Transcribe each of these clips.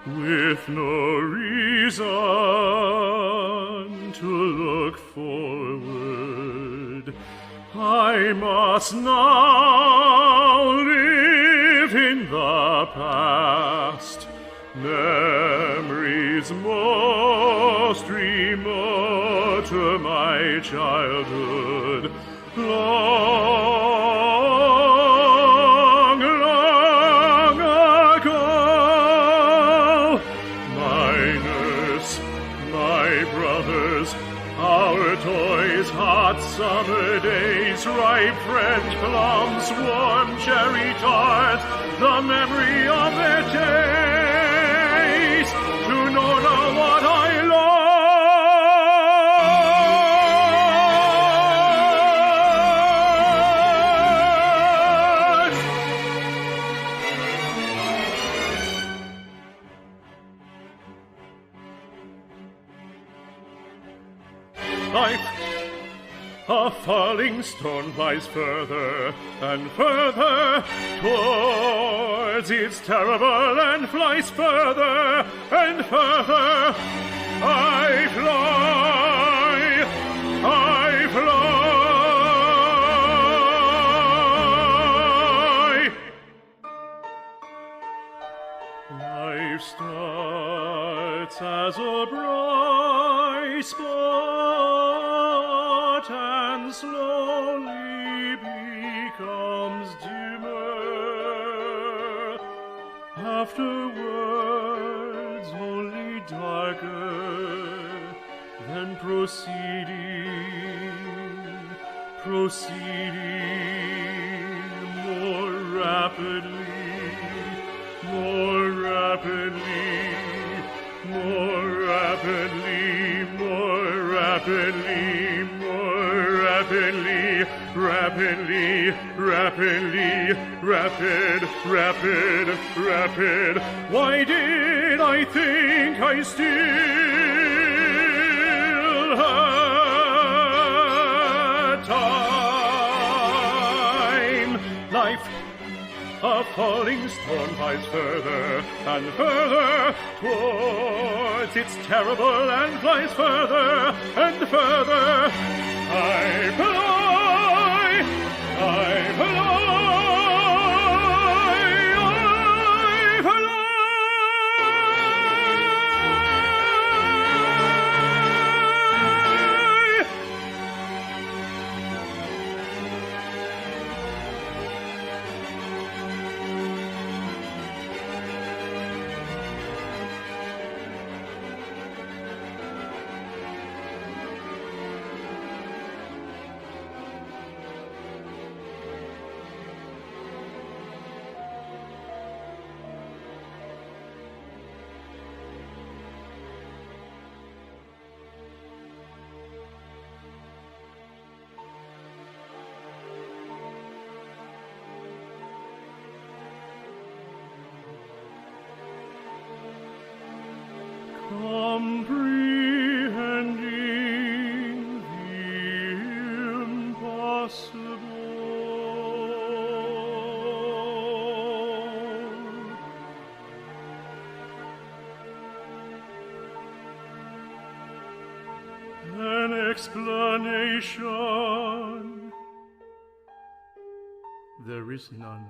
with no reason to look forward. I must now live in the past, memories most remote to my childhood. Long, long ago, my nurse, my brothers, our toys, hot summer days, ripe French plums, warm cherry tarts, the memory of their taste, to know now what I love. Life, a falling stone, flies further and further towards its terrible and flies further and further. I fly, I fly. Life starts as a bright spot and slowly becomes dimmer. Afterwards only darker, then proceeding more rapidly, more rapidly, more rapidly, more rapidly, more rapidly, rapidly, rapidly, rapid. Why did I think I still had time? Life, a falling stone, flies further and further towards its terrible and flies further and further. I fly, I fly, I fly. Comprehending the impossible. An explanation. There is none.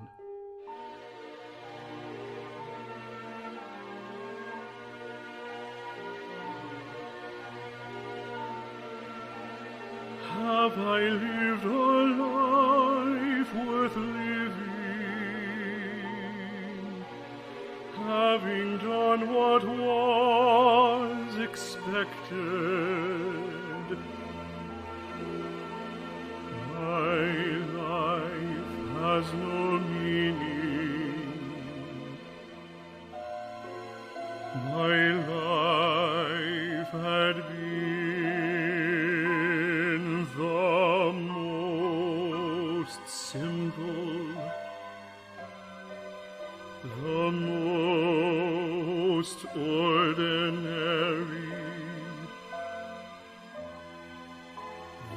Have I lived a life worth living, having done what was expected? My life has no meaning. My life had been the most simple, the most ordinary,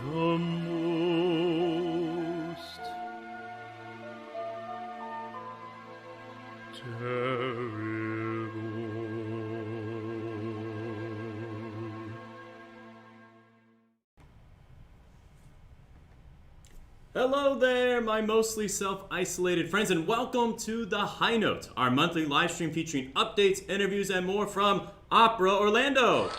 the most terrible. Hello there, my mostly self-isolated friends, and welcome to The High Note, our monthly live stream featuring updates, interviews, and more from Opera Orlando.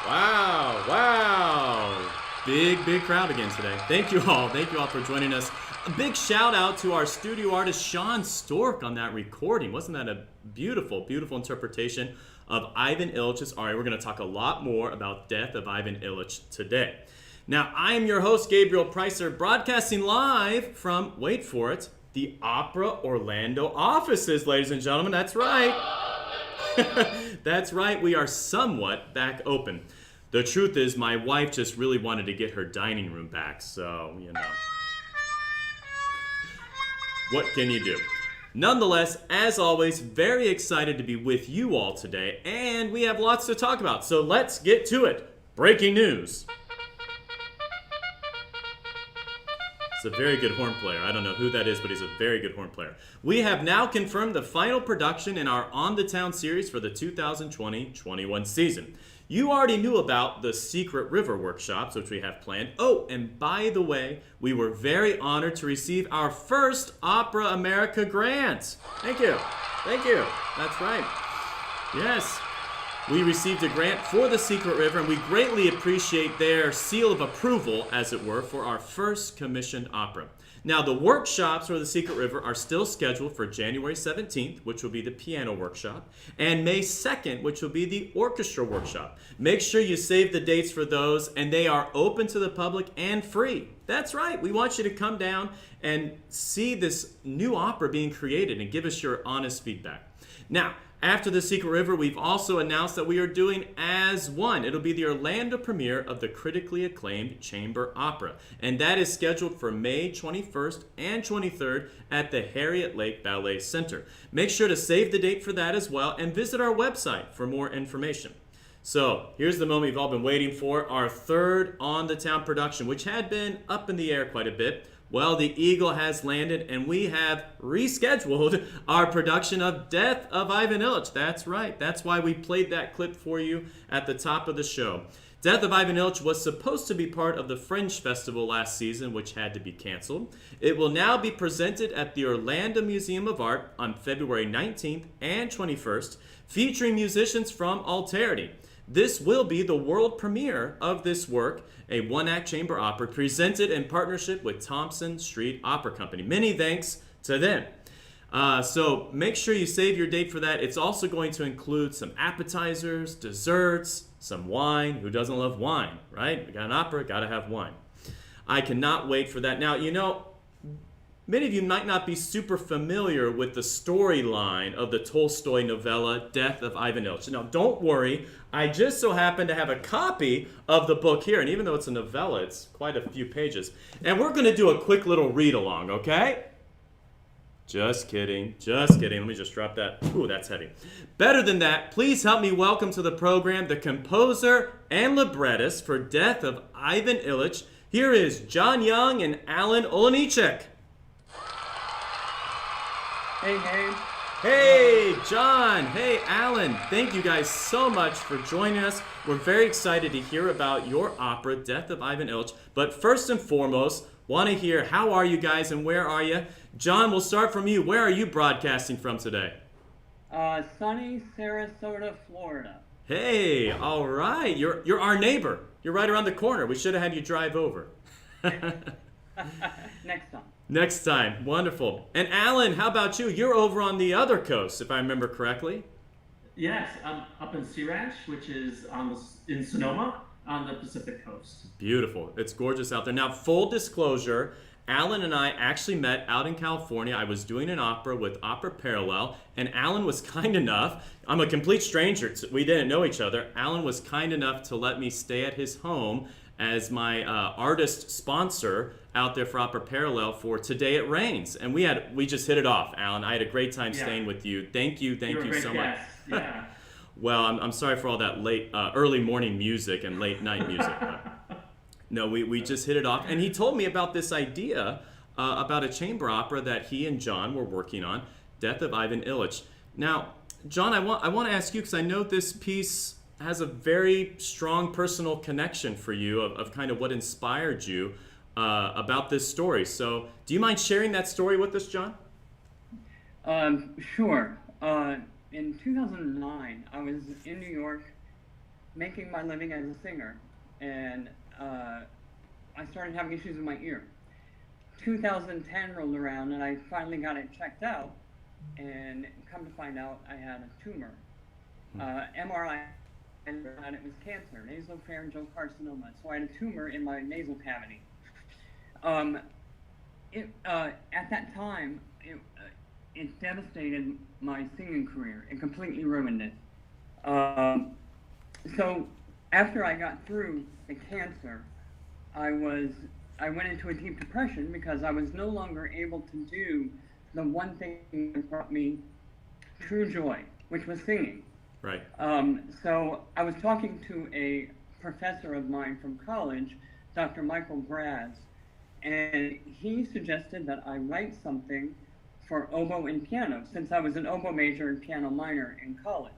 Wow. Big crowd again today. Thank you all for joining us. A big shout out to our studio artist, Sean Stork, on that recording. Wasn't that a beautiful interpretation of Ivan Illich's aria? We're going to talk a lot more about Death of Ivan Illich today. Now, I am your host, Gabriel Pricer, broadcasting live from, wait for it, the Opera Orlando offices, ladies and gentlemen. That's right. That's right. We are somewhat back open. The truth is, my wife just really wanted to get her dining room back, so, what can you do? Nonetheless, as always, very excited to be with you all today, and we have lots to talk about, so let's get to it. Breaking news. It's a very good horn player. I don't know who that is, but he's a very good horn player. We have now confirmed the final production in our On the Town series for the 2020-21 season. You already knew about the Secret River workshops, which we have planned. Oh, and by the way, we were very honored to receive our first Opera America grant. Thank you. That's right. Yes. We received a grant for the Secret River, and we greatly appreciate their seal of approval, as it were, for our first commissioned opera. Now, the workshops for the Secret River are still scheduled for January 17th, which will be the piano workshop, and May 2nd, which will be the orchestra workshop. Make sure you save the dates for those, and they are open to the public and free. That's right. We want you to come down and see this new opera being created and give us your honest feedback. Now, after the Secret River, we've also announced that we are doing As One. It'll be the Orlando premiere of the critically acclaimed chamber opera, and that is scheduled for May 21st and 23rd at the Harriet Lake Ballet Center. Make sure to save the date for that as well and visit our website for more information. So here's the moment we've all been waiting for, our third On the Town production, which had been up in the air quite a bit. Well, the Eagle has landed, and we have rescheduled our production of Death of Ivan Illich. That's right. That's why we played that clip for you at the top of the show. Death of Ivan Illich was supposed to be part of the Fringe Festival last season, which had to be canceled. It will now be presented at the Orlando Museum of Art on February 19th and 21st, featuring musicians from Alterity. This will be the world premiere of this work, a one-act chamber opera presented in partnership with Thompson Street Opera Company. Many thanks to them. So make sure you save your date for that. It's also going to include some appetizers, desserts, some wine. Who doesn't love wine, right? We got an opera, got to have wine. I cannot wait for that. Now, many of you might not be super familiar with the storyline of the Tolstoy novella, Death of Ivan Illich. Now, don't worry. I just so happen to have a copy of the book here, and even though it's a novella, it's quite a few pages. And we're going to do a quick little read-along, okay? Just kidding. Let me just drop that. Ooh, that's heavy. Better than that, please help me welcome to the program the composer and librettist for Death of Ivan Illich. Here is John Young and Alan Olejniczak. Hey. Hey, John. Hey, Alan. Thank you guys so much for joining us. We're very excited to hear about your opera, Death of Ivan Illich. But first and foremost, want to hear how are you guys and where are you? John, we'll start from you. Where are you broadcasting from today? Sunny Sarasota, Florida. Hey, all right. You're our neighbor. You're right around the corner. We should have had you drive over. Next time. Wonderful. And Alan, how about you? You're over on the other coast, if I remember correctly. Yes, I'm up in Sea Ranch, which is in Sonoma on the Pacific coast. Beautiful. It's gorgeous out there. Now, full disclosure, Alan and I actually met out in California. I was doing an opera with Opera Parallel, and Alan was kind enough. I'm a complete stranger. We didn't know each other. Alan was kind enough to let me stay at his home as my artist sponsor out there for Opera Parallel for Today It Rains. And we just hit it off, Alan. I had a great time staying with you. Thank you so much. Yeah. Well, I'm sorry for all that early morning music and late night music. No, we just hit it off. And he told me about this idea about a chamber opera that he and John were working on, Death of Ivan Illich. Now, John, I want to ask you, because I know this piece has a very strong personal connection for you of kind of what inspired you. about this story. So do you mind sharing that story with us, John? Sure. In 2009, I was in New York making my living as a singer, and I started having issues with my ear. 2010 rolled around, and I finally got it checked out, and come to find out I had a tumor. MRI, and it was cancer, nasopharyngeal carcinoma. So I had a tumor in my nasal cavity. At that time, it devastated my singing career. It completely ruined it. So after I got through the cancer, I went into a deep depression because I was no longer able to do the one thing that brought me true joy, which was singing. Right. So I was talking to a professor of mine from college, Dr. Michael Graz, and he suggested that I write something for oboe and piano, since I was an oboe major and piano minor in college.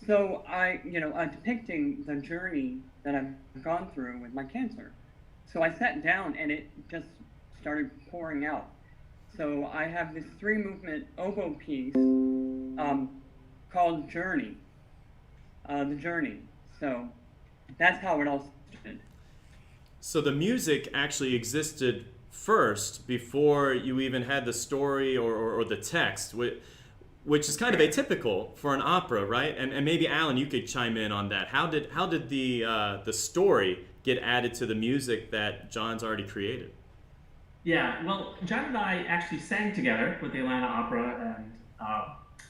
So depicting the journey that I've gone through with my cancer. So I sat down and it just started pouring out. So I have this 3-movement oboe piece called Journey, The Journey. So that's how it all started. So the music actually existed first before you even had the story or the text, which is kind of atypical for an opera, right? And maybe Alan, you could chime in on that. How did the story get added to the music that John's already created? Yeah, well, John and I actually sang together with the Atlanta Opera and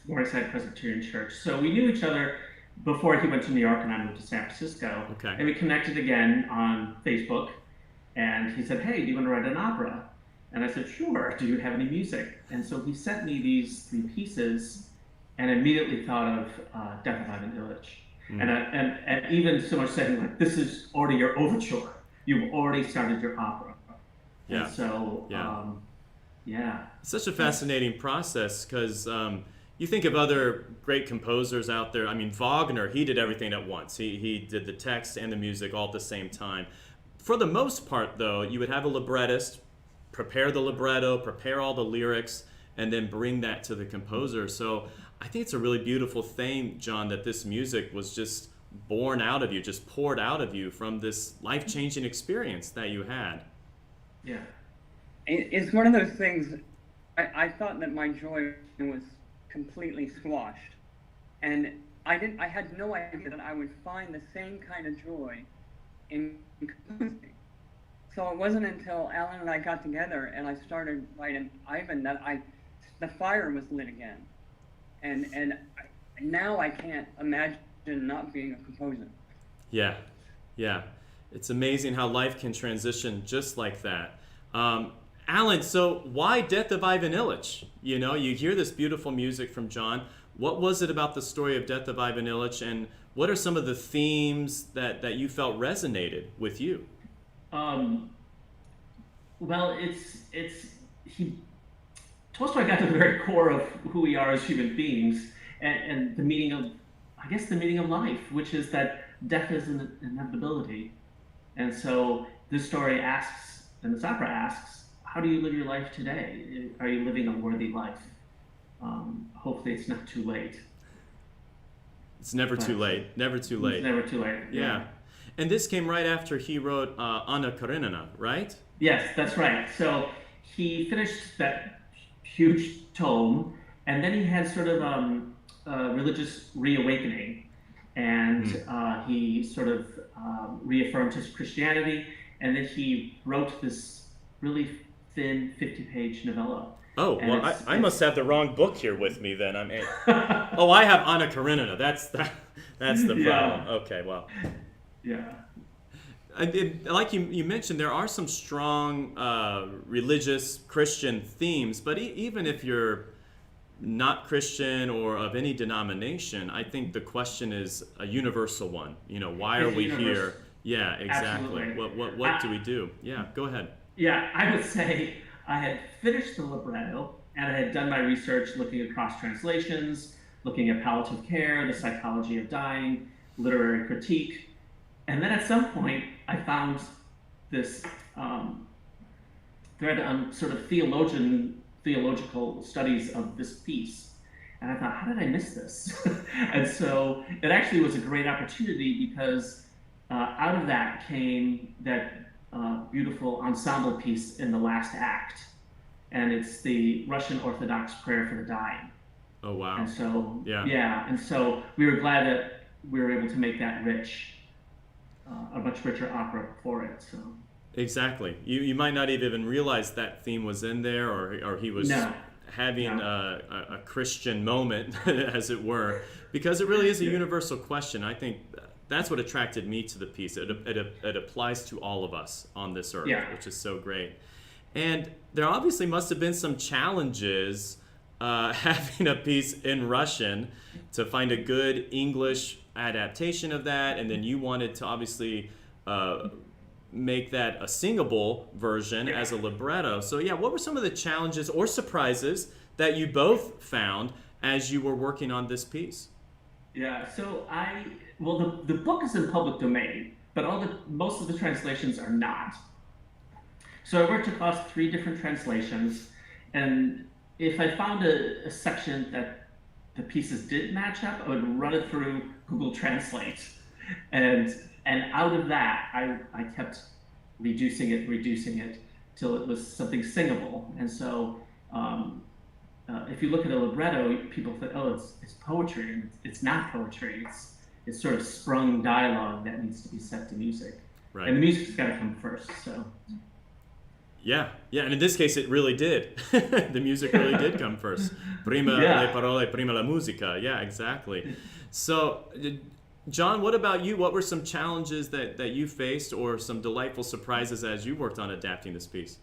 Morningside Presbyterian Church. So we knew each other before he went to New York and I moved to San Francisco. Okay. And we connected again on Facebook. And he said, "Hey, do you want to write an opera?" And I said, "Sure. Do you have any music?" And so he sent me these 3 pieces, and immediately thought of Death of Ivan Ilyich. And even so much saying, like, this is already your overture. You've already started your opera. Yeah. And so, yeah. It's such a fascinating process because you think of other great composers out there. I mean, Wagner, he did everything at once. He did the text and the music all at the same time. For the most part, though, you would have a librettist, prepare the libretto, prepare all the lyrics, and then bring that to the composer. So I think it's a really beautiful thing, John, that this music was just born out of you, just poured out of you from this life-changing experience that you had. Yeah. It's one of those things, I thought that my joy was completely squashed. And I had no idea that I would find the same kind of joy in composing. So it wasn't until Alan and I got together and I started writing Ivan that the fire was lit again. And now I can't imagine not being a composer. Yeah. It's amazing how life can transition just like that. Alan, so why Death of Ivan Ilyich? You know, you hear this beautiful music from John. What was it about the story of Death of Ivan Ilyich, and what are some of the themes that you felt resonated with you? Well, Tolstoy got to the very core of who we are as human beings, and the meaning of life, which is that death is an inevitability. And so this story asks, and this opera asks, how do you live your life today? Are you living a worthy life? Hopefully it's not too late. It's never too late. Never too late. It's never too late. Yeah. And this came right after he wrote Anna Karenina, right? Yes, that's right. So he finished that huge tome, and then he had sort of a religious reawakening, and he sort of reaffirmed his Christianity, and then he wrote this really thin 50-page novella. Oh, and well, I must have the wrong book here with me then. I have Anna Karenina. That's the problem. Yeah. Okay, well. Yeah. Like you mentioned, there are some strong religious Christian themes, but even if you're not Christian or of any denomination, I think the question is a universal one. You know, why are we here? Yeah, exactly. Absolutely. What do we do? Yeah, go ahead. Yeah, I would say I had finished the libretto and I had done my research looking across translations, looking at palliative care, the psychology of dying, literary critique. And then at some point, I found this thread on sort of theological studies of this piece. And I thought, how did I miss this? And so it actually was a great opportunity because out of that came that beautiful ensemble piece in the last act. And it's the Russian Orthodox prayer for the dying. Oh, wow. And so, and so we were glad that we were able to make that rich, a much richer opera for it. So exactly. You might not even realize that theme was in there, or he was having a Christian moment, as it were, because it really is a universal question. I think that's what attracted me to the piece. It applies to all of us on this earth, which is so great. And there obviously must have been some challenges having a piece in Russian to find a good English adaptation of that, and then you wanted to obviously make that a singable version as a libretto. So what were some of the challenges or surprises that you both found as you were working on this piece? So the book is in public domain, but most of the translations are not. So I worked across 3 different translations, and if I found a section that the pieces did match up, I would run it through Google Translate, and out of that, I kept reducing it till it was something singable. And so, if you look at a libretto, people think, oh, it's poetry, and it's not poetry. It's sort of sprung dialogue that needs to be set to music, right. And the music's got to come first. So. Yeah, and in this case, it really did. The music really did come first. Prima le parole, prima la musica. Yeah, exactly. So, John, what about you? What were some challenges that you faced, or some delightful surprises as you worked on adapting this piece?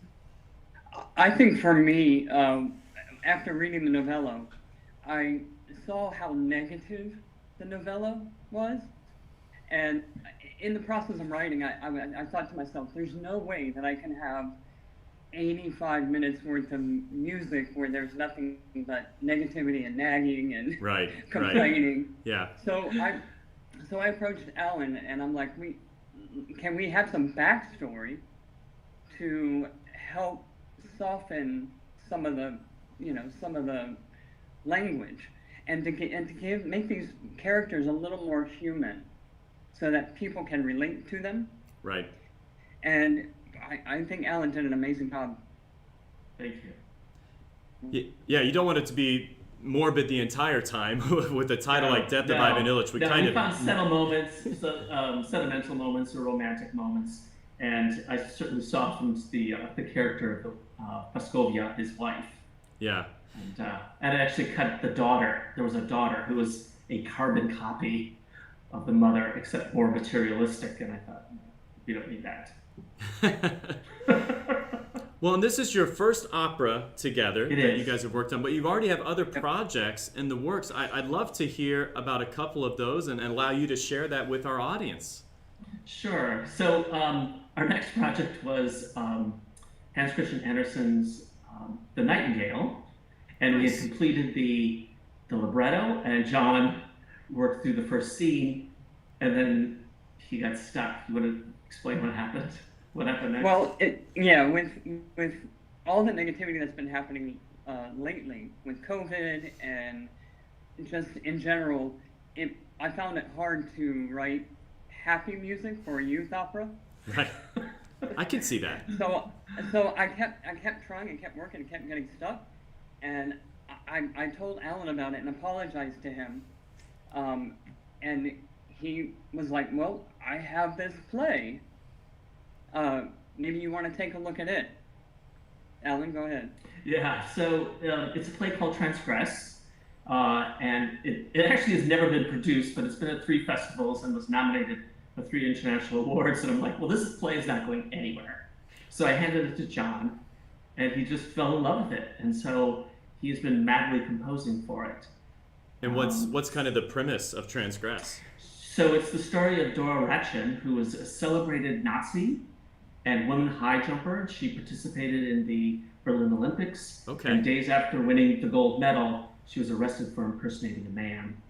I think for me, after reading the novella, I saw how negative the novella was. And in the process of writing, I thought to myself, there's no way that I can have 85 minutes worth of music where there's nothing but negativity and nagging and complaining. Yeah. So I approached Alan and I'm like, can we have some backstory to help soften some of the language, and to make these characters a little more human, so that people can relate to them. Right. And I think Alan did an amazing job. Thank you. Yeah, you don't want it to be morbid the entire time with a title like Death of Ivan Ilyich. We found sentimental moments or romantic moments, and I certainly softened the character of Praskovia, his wife. Yeah. And I actually cut the daughter. There was a daughter who was a carbon copy of the mother, except more materialistic, and I thought, we don't need that. Well, and this is your first opera together that you guys have worked on, but you already have other projects in the works. I'd love to hear about a couple of those and allow you to share that with our audience. Sure. So our next project was Hans Christian Andersen's The Nightingale, and we had completed the libretto, and John worked through the first scene, and then he got stuck. You want to explain what happened? What happened next? Well, with all the negativity that's been happening lately with COVID and just in general, I found it hard to write happy music for a youth opera. Right. I can see that. So I kept trying and kept working and kept getting stuck, and I told Alan about it and apologized to him, and he was like, well, I have this play. Maybe you want to take a look at it. Alan, go ahead. Yeah, so it's a play called Transgress, and it actually has never been produced, but it's been at 3 festivals and was nominated for 3 international awards, and I'm like, well, this play is not going anywhere. So I handed it to John, and he just fell in love with it, and so he's been madly composing for it. And what's kind of the premise of Transgress? So it's the story of Dora Ratchen, who was a celebrated Nazi and women high jumper. She participated in the Berlin Olympics. Okay. And days after winning the gold medal, she was arrested for impersonating a man.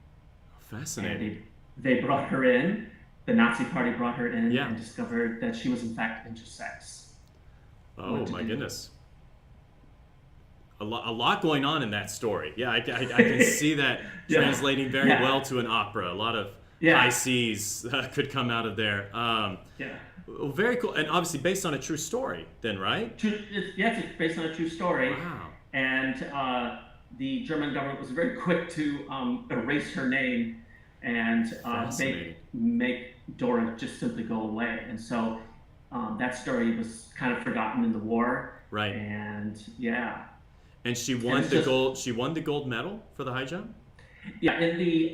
Fascinating. And they brought her in. The Nazi party brought her in Yeah. and discovered that she was in fact intersex. Oh my goodness. a lot going on in that story. Yeah, I can see that translating very well to an opera. A lot of high C's could come out of there. Well, very cool. And obviously based on a true story then, right? Yes, it's based on a true story. Wow. And the German government was very quick to erase her name and make Dora just simply go away. And so that story was kind of forgotten in the war. Right. And And she won the gold. She won the gold medal for the high jump. Yeah, in the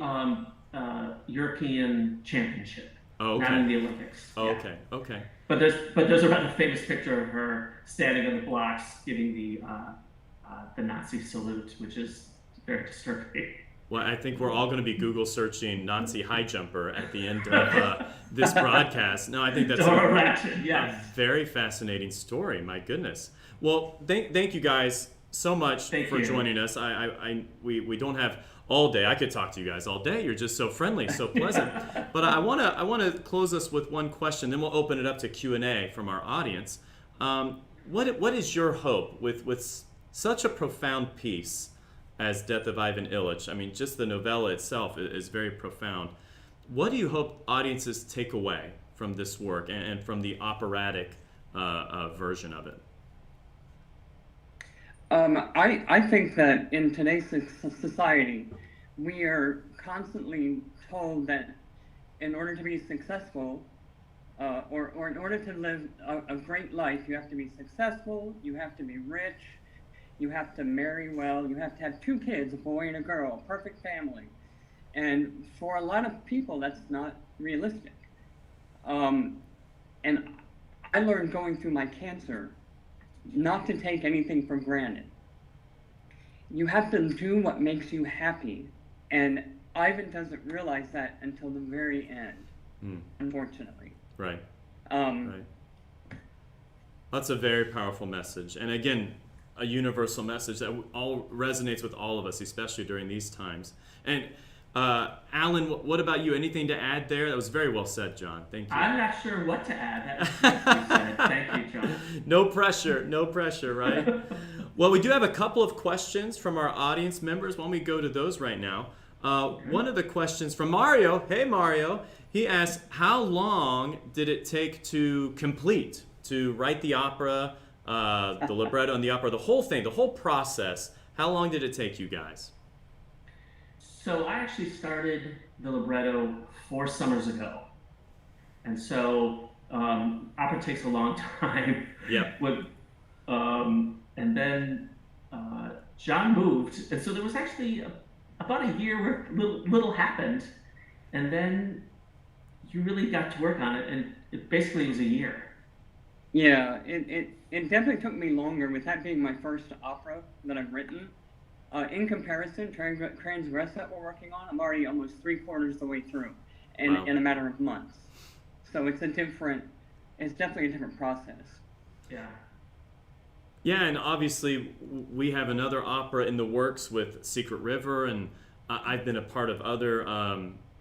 European Championship. Oh, okay. Not in the Olympics. Oh, okay. Okay. But there's a rather famous picture of her standing on the blocks giving the Nazi salute, which is very disturbing. Well, I think we're all going to be Google searching Nazi high jumper at the end of this broadcast. No, I think that's a very fascinating story. My goodness. Well, thank you guys so much for joining us. We don't have all day. I could talk to you guys all day. You're just so friendly, so pleasant. But I want to close us with one question. Then we'll open it up to Q&A from our audience. What is your hope with such a profound piece as Death of Ivan Ilyich? I mean, just the novella itself is very profound. What do you hope audiences take away from this work and from the operatic version of it? I think that in today's society, we are constantly told that in order to be successful, or in order to live a great life, you have to be successful, you have to be rich, you have to marry well, you have to have 2 kids, a boy and a girl, a perfect family. And for a lot of people, that's not realistic. And I learned going through my cancer not to take anything for granted. You have to do what makes you happy. And Ivan doesn't realize that until the very end, unfortunately. Right. Right. That's a very powerful message. And again, a universal message that all resonates with all of us, especially during these times. And Alan, what about you? Anything to add there? That was very well said, John. Thank you. I'm not sure what to add. That said. Thank you, John. No pressure, right? Well, we do have a couple of questions from our audience members. Why don't we go to those right now? One of the questions from Mario. Hey, Mario. He asked, how long did it take to complete, to write the opera, the libretto and the opera, the whole thing, the whole process? How long did it take you guys? So I actually started the libretto 4 summers ago. And so opera takes a long time. Yeah. And then John moved. And so there was actually about a year where little happened. And then you really got to work on it. And it basically was a year. Yeah, it definitely took me longer, with that being my first opera that I've written. In comparison, Transgress that we're working on, I'm already almost 3/4 of the way through in a matter of months. So it's definitely a different process. Yeah. Yeah, and obviously we have another opera in the works with Secret River, and I've been a part of other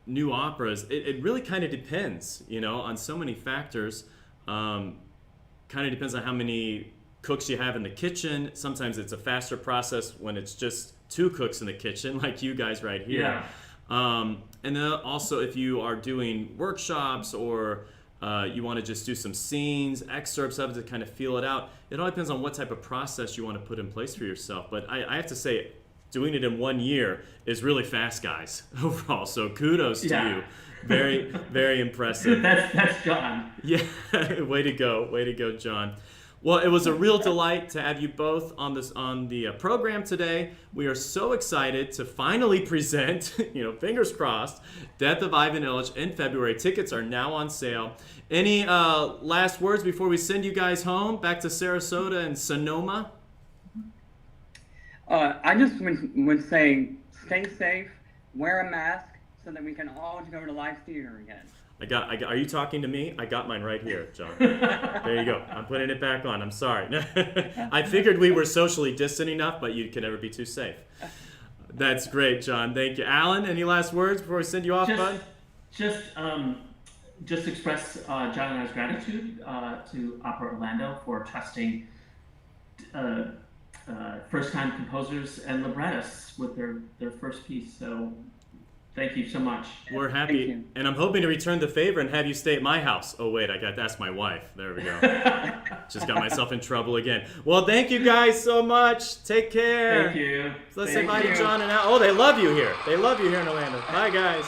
new operas. It really kind of depends, on so many factors. Kind of depends on how many cooks you have in the kitchen. Sometimes it's a faster process when it's just 2 cooks in the kitchen, like you guys right here. Yeah. And then also if you are doing workshops or you want to just do some scenes, excerpts of it to kind of feel it out. It all depends on what type of process you want to put in place for yourself. But I have to say, doing it in 1 year is really fast, guys, overall. So kudos to you. Very, very impressive. That's John. Yeah, way to go, John. Well, it was a real delight to have you both on the program today. We are so excited to finally present, fingers crossed, Death of Ivan Ilyich in February. Tickets are now on sale. Any last words before we send you guys home back to Sarasota and Sonoma? I just would say, stay safe, wear a mask, so that we can all go to live theater again. Are you talking to me? I got mine right here, John. There you go. I'm putting it back on. I'm sorry. I figured we were socially distant enough, but you can never be too safe. That's great, John. Thank you. Alan, any last words before we send you off, bud? Just express John and I's gratitude to Opera Orlando for trusting first-time composers and librettists with their first piece. So thank you so much. We're happy, you. and I'm hoping to return the favor and have you stay at my house. Oh wait, I got to ask my wife. There we go. Just got myself in trouble again. Well, thank you guys so much. Take care. Thank you. So let's say Thank bye to you. John and Al. Oh, they love you here. They love you here in Orlando. Bye, guys.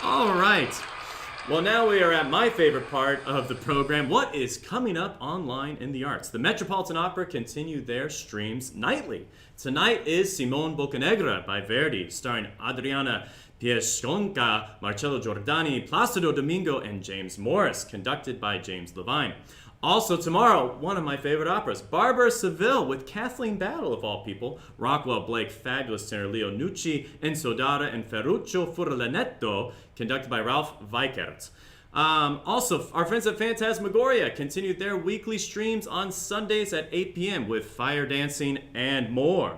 All right. Well, now we are at my favorite part of the program. What is coming up online in the arts? The Metropolitan Opera continue their streams nightly. Tonight is Simone Boccanegra by Verdi, starring Adriana Piesconca, Marcello Giordani, Placido Domingo, and James Morris, conducted by James Levine. Also tomorrow, one of my favorite operas, Barbara Seville with Kathleen Battle, of all people, Rockwell Blake, fabulous tenor Leo Nucci, Enzo Dara, and Ferruccio Furlanetto, conducted by Ralph Weikert. Also, our friends at Phantasmagoria continued their weekly streams on Sundays at 8 p.m. with fire dancing and more.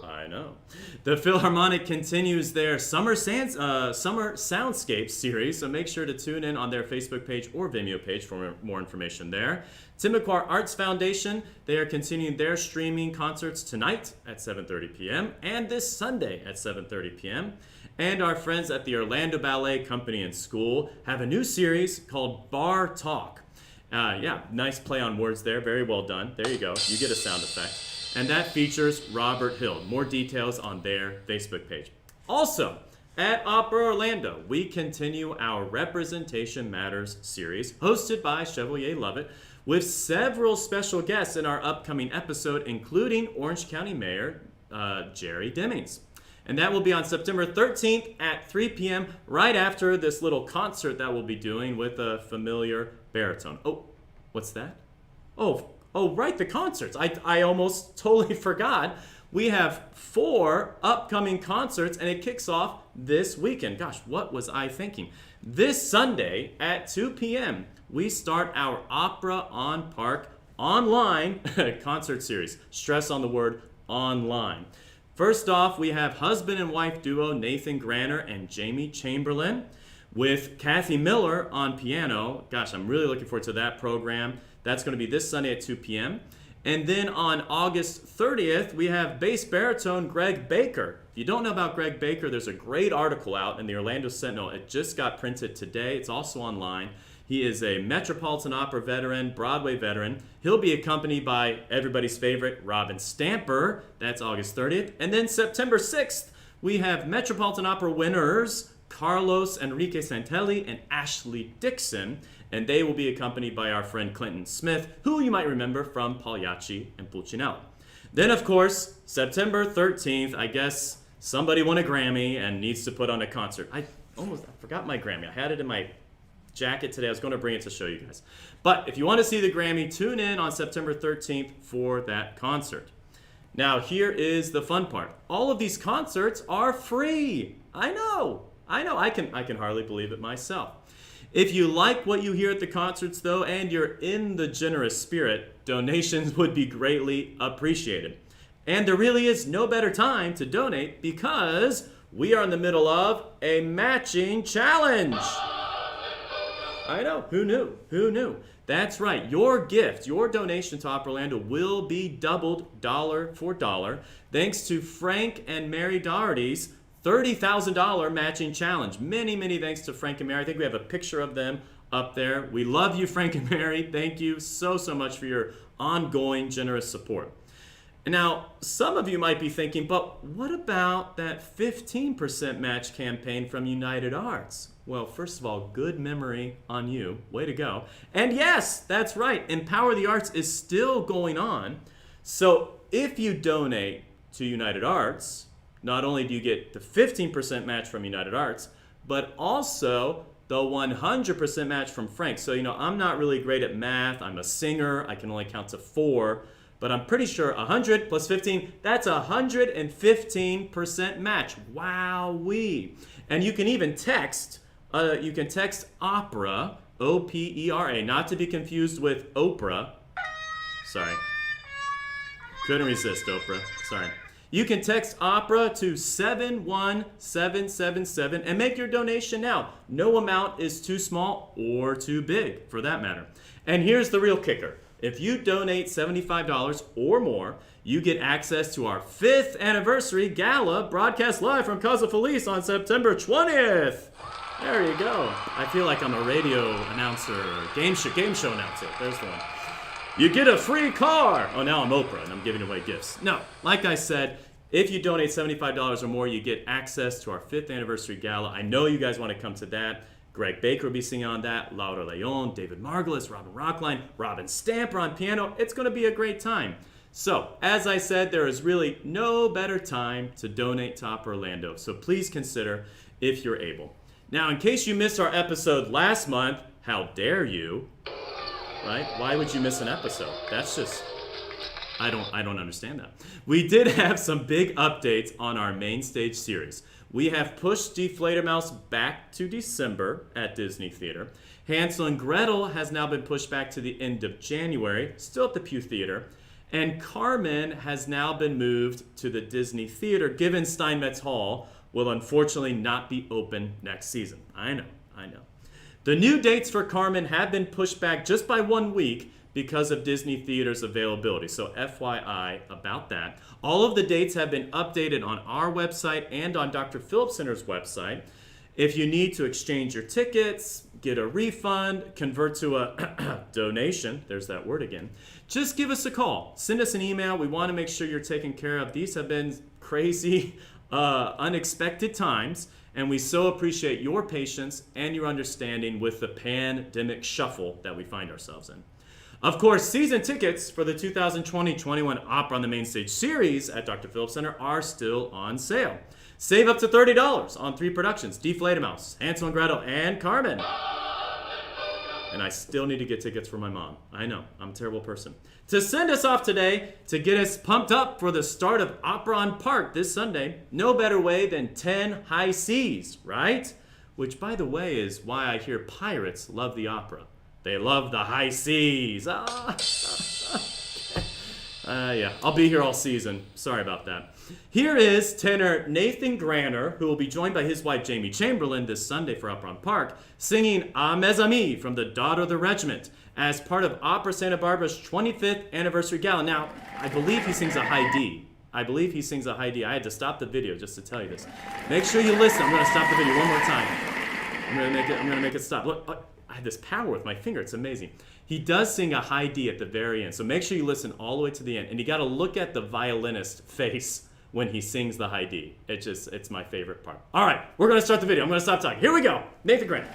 I know. The Philharmonic continues their Summer Soundscapes series, so make sure to tune in on their Facebook page or Vimeo page for more information there. Timucua Arts Foundation, they are continuing their streaming concerts tonight at 7:30 p.m. and this Sunday at 7:30 p.m. And our friends at the Orlando Ballet Company and School have a new series called Bar Talk. Yeah, nice play on words there. Very well done. There you go. You get a sound effect. And that features Robert Hill. More details on their Facebook page. Also, at Opera Orlando, we continue our Representation Matters series, hosted by Chevalier Lovett, with several special guests in our upcoming episode, including Orange County Mayor Jerry Demings. And that will be on September 13th at 3 p.m., right after this little concert that we'll be doing with a familiar baritone. Oh, what's that? Oh, right, the concerts. I almost totally forgot. We have 4 upcoming concerts, and it kicks off this weekend. Gosh, what was I thinking? This Sunday at 2 p.m., we start our Opera on Park online concert series. Stress on the word online. First off, we have husband and wife duo Nathan Granner and Jamie Chamberlain with Cathy Miller on piano. Gosh, I'm really looking forward to that program. That's going to be this Sunday at 2 p.m. And then on August 30th, we have bass-baritone GREGG BAKER. If you don't know about GREGG BAKER, there's a great article out in the Orlando Sentinel. It just got printed today. It's also online. He is a Metropolitan Opera veteran, Broadway veteran. He'll be accompanied by everybody's favorite, Robin Stamper. That's August 30th. And then September 6th, we have Metropolitan Opera winners Carlos Enrique Santelli and Ashley Dixon. And they will be accompanied by our friend Clinton Smith, who you might remember from Pagliacci and Pulcinella. Then, of course, September 13th, I guess somebody won a Grammy and needs to put on a concert. I forgot my Grammy. I had it in my jacket today. I was going to bring it to show you guys. But if you want to see the Grammy, tune in on September 13th for that concert. Now, here is the fun part. All of these concerts are free. I know. I can hardly believe it myself. If you like what you hear at the concerts, though, and you're in the generous spirit, donations would be greatly appreciated. And there really is no better time to donate because we are in the middle of a matching challenge. I know. Who knew? Who knew? That's right. Your gift, your donation to Opera Orlando will be doubled dollar for dollar thanks to Frank and Mary Doherty's $30,000 matching challenge. Many, many thanks to Frank and Mary. I think we have a picture of them up there. We love you, Frank and Mary. Thank you so much for your ongoing generous support. Now, some of you might be thinking, but what about that 15% match campaign from United Arts? Well, first of all, good memory on you. Way to go. And yes, that's right. Empower the Arts is still going on. So if you donate to United Arts, not only do you get the 15% match from United Arts, but also the 100% match from Frank. So, I'm not really great at math. I'm a singer. I can only count to 4. But I'm pretty sure 100 plus 15, that's 115% match. Wowee. And you can even text, opera, O-P-E-R-A, not to be confused with Oprah. Sorry. Couldn't resist, Oprah. Sorry. You can text OPERA to 71777 and make your donation now. No amount is too small or too big, for that matter. And here's the real kicker. If you donate $75 or more, you get access to our 5th anniversary gala broadcast live from Casa Feliz on September 20th. There you go. I feel like I'm a radio announcer, game show announcer. There's the one. You get a free car. Oh, now I'm Oprah and I'm giving away gifts. No, like I said, if you donate $75 or more, you get access to our 5th anniversary gala. I know you guys want to come to that. GREGG Baker will be singing on that. Laura Leon, David Margolis, Robin Rockline, Robin Stamper on piano. It's going to be a great time. So, as I said, there is really no better time to donate to Opera Orlando. So please consider if you're able. Now, in case you missed our episode last month, how dare you? Right? Why would you miss an episode? That's just, I don't understand that. We did have some big updates on our main stage series. We have pushed Die Fledermaus back to December at Disney Theater. Hansel and Gretel has now been pushed back to the end of January, still at the Pew Theater. And Carmen has now been moved to the Disney Theater, given Steinmetz Hall will unfortunately not be open next season. I know. The new dates for Carmen have been pushed back just by 1 week because of Disney Theater's availability. So FYI about that. All of the dates have been updated on our website and on Dr. Phillips Center's website. If you need to exchange your tickets, get a refund, convert to a donation, there's that word again, just give us a call. Send us an email. We want to make sure you're taken care of. These have been crazy, unexpected times, and we so appreciate your patience and your understanding with the pandemic shuffle that we find ourselves in. Of course, season tickets for the 2020-21 Opera on the Main Stage series at Dr. Phillips Center are still on sale. Save up to $30 on 3 productions, Die Fledermaus, Hansel and Gretel, and Carmen. And I still need to get tickets for my mom. I know, I'm a terrible person. To send us off today, to get us pumped up for the start of Opera on Park this Sunday, no better way than 10 High Seas, right? Which, by the way, is why I hear pirates love the opera. They love the high seas. Yeah, I'll be here all season. Sorry about that. Here is tenor Nathan Granner, who will be joined by his wife Jamie Chamberlain this Sunday for Opera on Park, singing A Mes Amis from The Daughter of the Regiment as part of Opera Santa Barbara's 25th anniversary gala. Now, I believe he sings a high D. I had to stop the video just to tell you this. Make sure you listen. I'm going to stop the video one more time. I'm going to make it stop. Look, I have this power with my finger. It's amazing. He does sing a high D at the very end, so make sure you listen all the way to the end. And you got to look at the violinist's face when he sings the high D. It's my favorite part. All right, we're going to start the video. I'm going to stop talking. Here we go. Nathan Grant.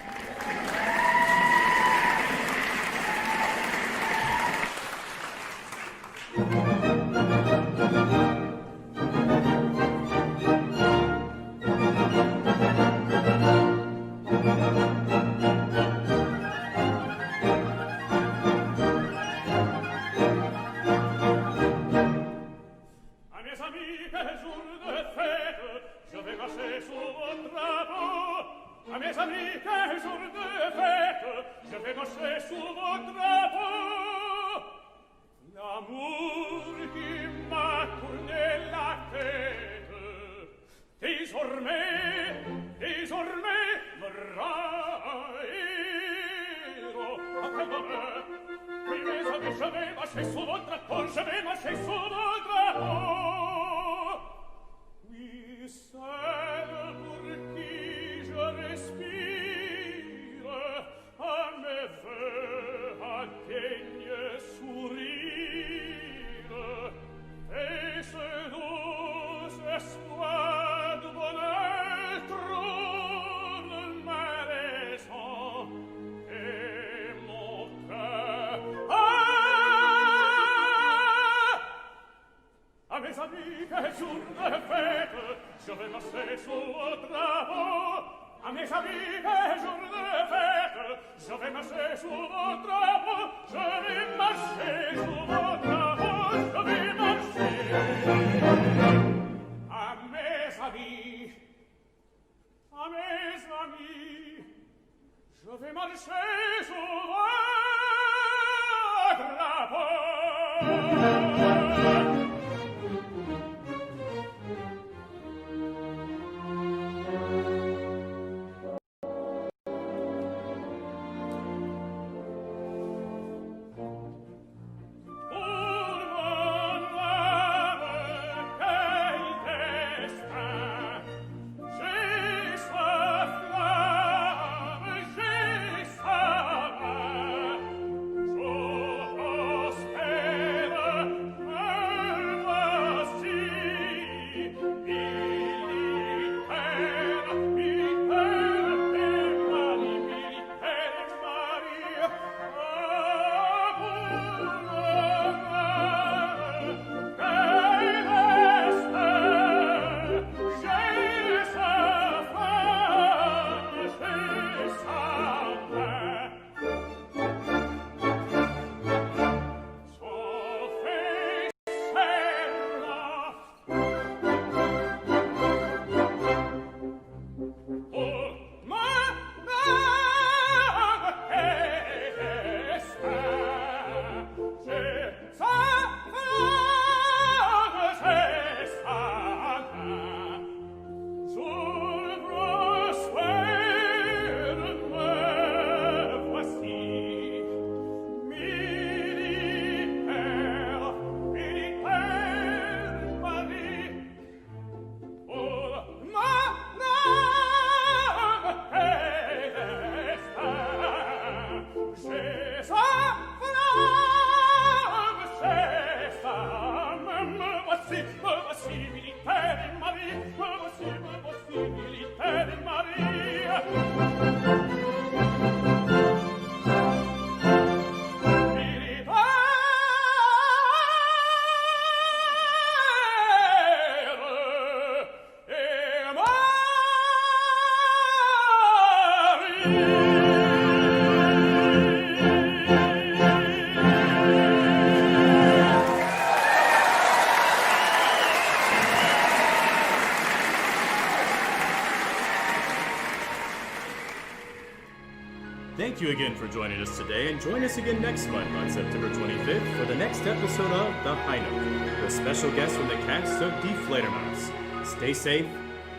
Thank you again for joining us today, and join us again next month on September 25th for the next episode of The High Note, with special guests from the cast of Die Fledermaus. Stay safe,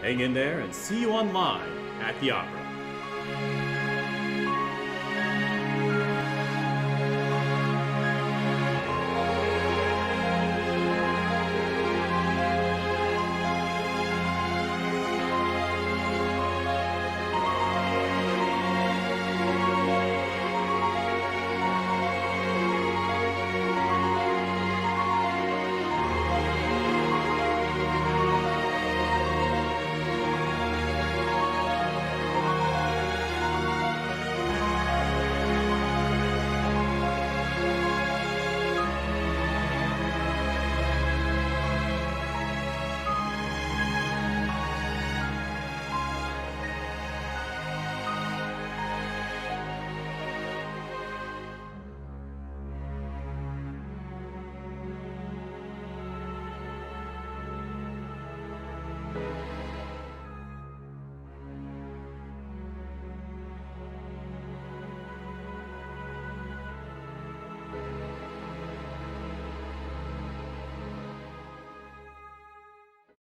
hang in there, and see you online at the opera.